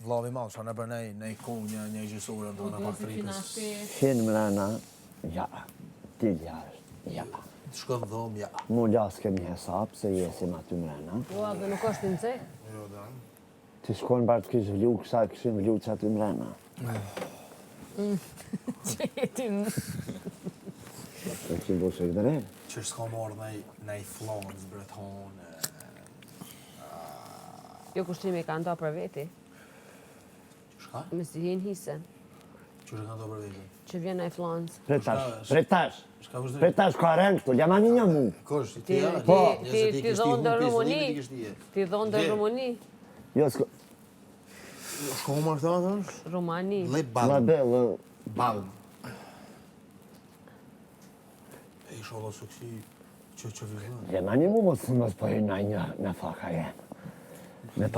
Vllavi madh, çfarë na bën ne kohë një gjysore ndonë pak tripës. Hin mrena, ja. Ti jashtë, ja. Shkon dhom, ja. Mu las kemi hesap se jesim aty mrena. Ua, dhe nuk është në cek? Jo, da. Ti shkon bar të kish vlu, kësa këshim vlu që aty mrena. Që jetim... E që bo shë këdëre? Që s'ka marrë nej flancë, breton. Jo kushtimi ka ndo për veti. Shka? Me si hin hisen. Që ka ndo për veti? Që vjen ai flancë. Pretash. Shka vështë? Pretash ka reng këtu, ljamani një mu. Kush, Ti dhonë dë Rumuni? Ti dhonë dë Rumuni? Jo, s'ko... Shko marrë të atër? Rumani. Le La balë. bellë. Balë. E isho do suksi që vizhën. Ljamani mu mos po hyna në faka jenë.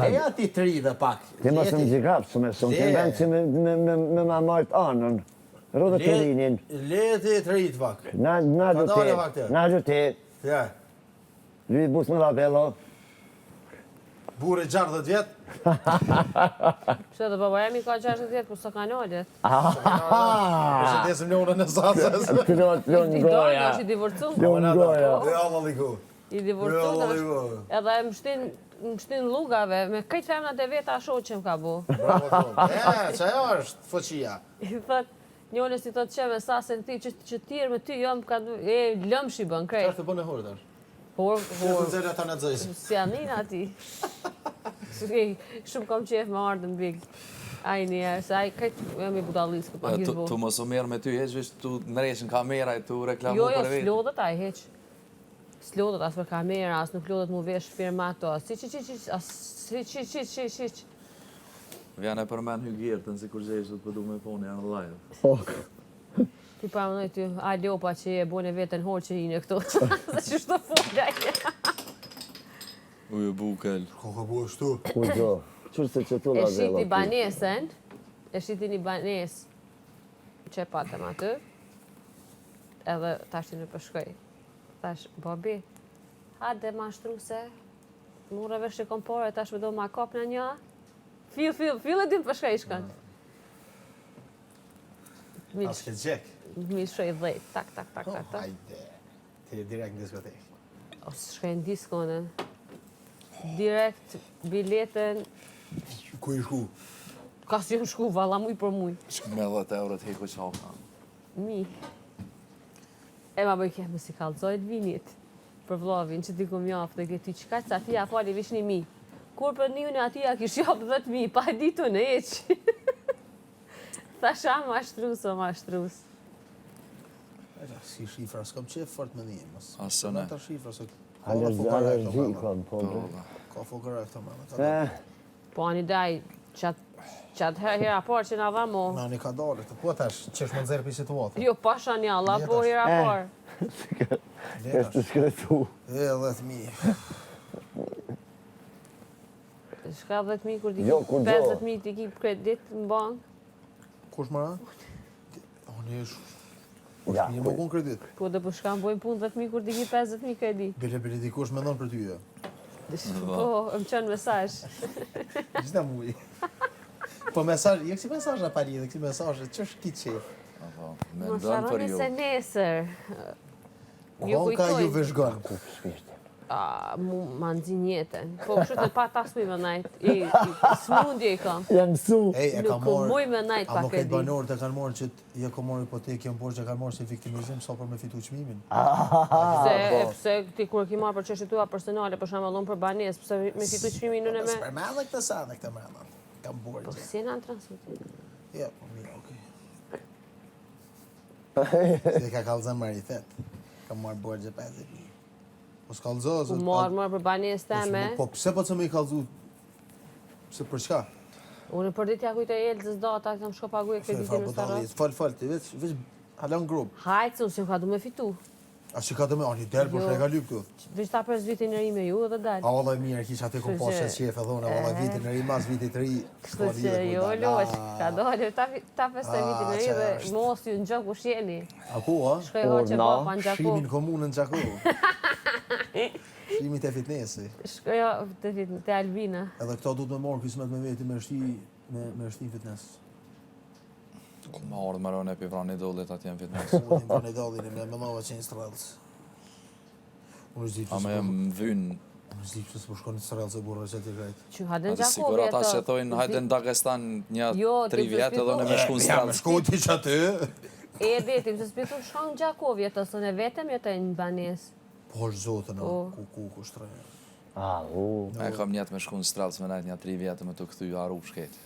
Eja ti tri dhe pak. Ti mos më gjikap, shumë të vend që me ma martë anën. Rodë të rinin. Le ti tri të pak. Na du te. Ja. Lui bus me la bello. Bure 60 vjetë. Pse dhe baba jemi ka 60 vjetë, po së ka nallet. Është desim një unën e sasës. Të lonë goja. është i divorcu. Lonë goja. Dhe Allah liku. I divorcu. Edhe më shtin lugave, me këtë femnat e veta shoqem ka bu. Bravo, që ajo është foqia. I thot, njone si thot që me sasën ti, që tjerë me ty jam ka lëmsh i bën, Që krejt. është të bënë e hurë, tash? Por, Që të nëzërë ata në dzëjës? si anin ati. Shumë kom qef me ardhën big. Aj njerë, se aj këtë jam i budallis, këtë pa gjithë Tu mos o merë me ty heq, veç tu nëreshin kamera e tu reklamu Jo, për vetë. s'lodhët aj heq. S'lodhët as për kamera, as nuk lodhët mu vesh firma ato, as si. Vjane për men hygjertën, si kur gjesh du të përdu me poni janë live. Ti pa më nëjë ty, a Ljopa që je bone vetën horë që hinë këtu. Që shto fullaj. Ujë bukel. Ko ka bu është tu? Ku gjo? Qërë se që tu E la shiti bello. banesën, e shiti një banes që e patëm aty, edhe tash ti në përshkoj. Tash, babi, hajde ma shtruse, mure vesh që kom pore, tash me do ma kap në një. Fill e dy më përshkoj i shkën. As ke gjek. Mi shkoj 10, tak. Hajde. Ti direkt në diskotek. Ose shkoj në diskonën. Direkt, biletën, Ku i shku? ka si jam shku, valla muj për muj. Me 10 eurot heku qaka. Mi. E ma bëj kemë si kalzojt vinit. Për vlovin që ti ku mjaftë dhe këti qka që ati a fali vish 1.000. Kur për njën ati a kish japë 10.000, pa ditu në eq. Thasha ma shtrus. Si shifra, s'kam qef fort me një, mos. Asë ne. Ta shifra, se... Alergi kom, po. Ka fokëra këta mëna. Po ani daj, qatë hera par që na dha mo. Nani ka dalë, të po tash, që është më nëzirë për situatë. Jo, pasha një alla, po hera par. Kështë të shkretu. E, 10.000. Shka 10.000 kur ti Jo, ki kur do. 50.000 ti ki kredit në bank. Kush mëra? Oni është... Ja, Një më kun kredit. Po dhe po shka më bojnë punë 10.000 kur ti ki 50.000 kredit. Bile dikush me ndonë për ty, ja. Po, më qënë mesazh. Gjitha muj. Po mesazh, jo kësi mesazh a pari, dhe kësi mesazh, që është ki qef? Me Mos ndonë për harroni ju. se nesër. Ju Kon ka ju kujtoj. veshgon. ku shpishti. Ma nxin jetën. Po kështu të pa tas më najt. Smundje i kam. Jam mësu. Ej, e ka Nuk marrë... muj me najt A pa më këtë kredi. banorët e kanë marrë që ja ka marrë hipotekë, janë borxhe, kanë marrë si viktimizim, sa për me fitu çmimin. Pse ti kur ki marrë për çështjet tua personale, për shembull unë për banesë, pse me fitu çmimin unë me. Për me dhe këtë sa dhe këtë mëna. Kam Po borxhe. si na transmetim. Ja, po mirë, okej. Se ka kallëzën marithet. Kam marrë borxhe 50.000. Po s'kallëzo, U marrë për banesë teme. Po pse po të me i kallëzu? Pse për çka? Unë për ditë ja kujtoj Elzës data, kam shko paguaj kreditin në Sarraf. Fal, ti veç halon grup. Hajtë, unë si më ka du me fitu. A që ka të me, ani del, po Jo. shre ka lyp këtu. Veç ta për vitin e ri me ju edhe dalë. A valla mirë, kisha te kom pas Kështu që- qef e dhona, valla vitin e ri, mas vitit e ri. Kështu që jo loq, ka dole, ta festoj vitin e ri që dhe është. mos ju në gjok ku shjeni. A ku, a? Shkoj hoqe na, baba në Gjaku. Shimin komunën Gjaku. Shimi te fitnesi. Shkoj te Albina. Edhe këta du të me marrë kismet me veti me shti me shtim fitness. Ku ma ardhë më rënë e pivran idollit atje në fitness. Unë për në idolin me nova qenë strelës. Unë është A me më vynë. Unë është dipë që s'po shkon në strelës e burra që ti krejt. Që hadën Atë sigur ata që thojnë hajde në Dagestan një Jo, 3 ti vjetë edhe në me shku në Ja, me strelës. shku ti që aty. E vetim se spitu shkon Gjakovje të së ne vetëm jetojnë në banes. Po është zotën, Po. ku shtrejnë. E kam njetë me shku në strelës me najtë një 3 vjetë me të këthy aru shketë.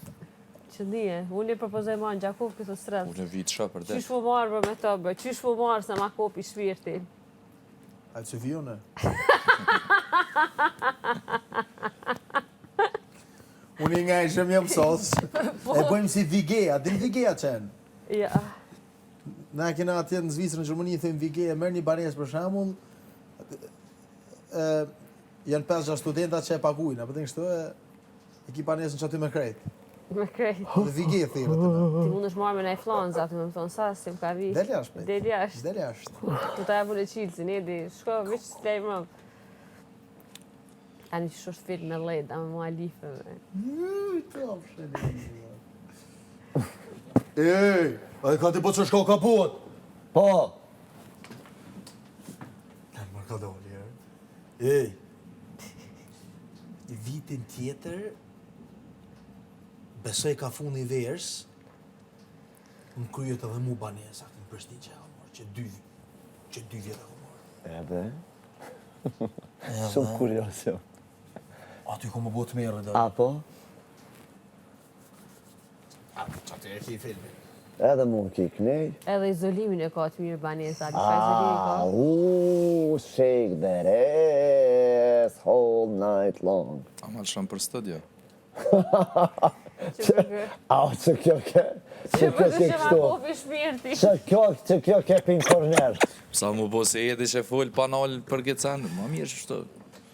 Që nije, unë i propozoj ma në Gjakov këtë strelë. Unë vitë shë për Qysh desh. mu marrë për me të bërë, qysh mu marrë se ma kopi shvirtin. Hajtë që vijone. Unë i nga i shëm jam sos. E bëjmë si Vigea, din Vigea qenë. Ja, Na kena atje në Zvicrë, në Gjermani, thëjmë Vigea, merë një banes për shamull, janë 5-6 studentat që e pagujnë, apo të kështu e ki banesën që aty me krejt. me krejt. Dhe Vigea thirë të me. Ti mund është marrë me nej flonza, ti me më thonë sa, si më ka vi. Del jashtë, pej. Del jashtë. Del jashtë. Tu ta e vële qilësin, edi, shko, vishë së lejë më. A një që është film me lejt, a me mua life me. Ej, a e ka të po që shko ka pot? Po, Në marrë ka doli, Ej, i vitin tjetër, besoj ka fundi verës, më kryet edhe mu banesa, në Prishtinë që e ka marrë, që 2 vjetë e ka marrë. edhe. Shumë kurios jo. Aty ku më botë merë dhe. Apo, Që aty e ki filmin. edhe mu ki knej. Edhe izolimin e ka të mirë banesa, di fa izolimin ka. Shake that ass all night long. A ma lëshëm për studio. Që përkë, Që kjo ke, që përkë që ma kështu. kopi shpirti. Që kjo ke pin korner. Sa mu bo se jedi që full panol për gëcan, ma mirë që shto.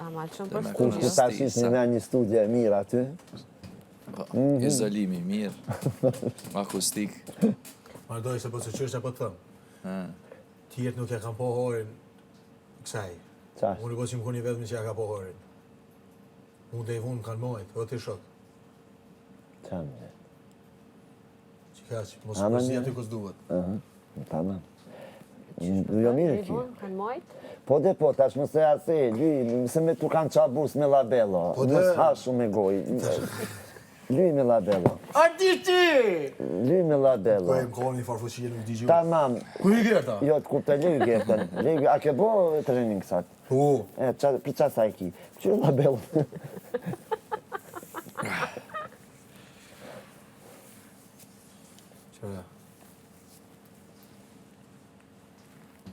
A ma qëmë për Dhe me Kur studio. të tashis një me një studje e mirë aty. Izolimi, mirë. Akustik. Mardoj se po se qështë e po të thëmë. Tjertë nuk e kam po horin kësaj. Qash, Unë i po që më koni vetëm që ja ka po horin. Unë dhe i vunë kanë mojtë, o ti shok. qamë. Që ka që, mos Amen, përsi ja. aty kësë duhet. Tamam. Jo mirë ki. Kanë majtë? Po dhe po, tash më se ase, se me tu kanë qa bus me labello. Po dhe- Mos hashu me goj. Luj me labello. A di ti! Luj me Po e labello. më kohë një farfuqie nuk di gjuhë. Tamam. Ku i gerta? Jo, të kupte luj getën. A ke bo trening sat? Po, Për qa sa e ki? Që labello? që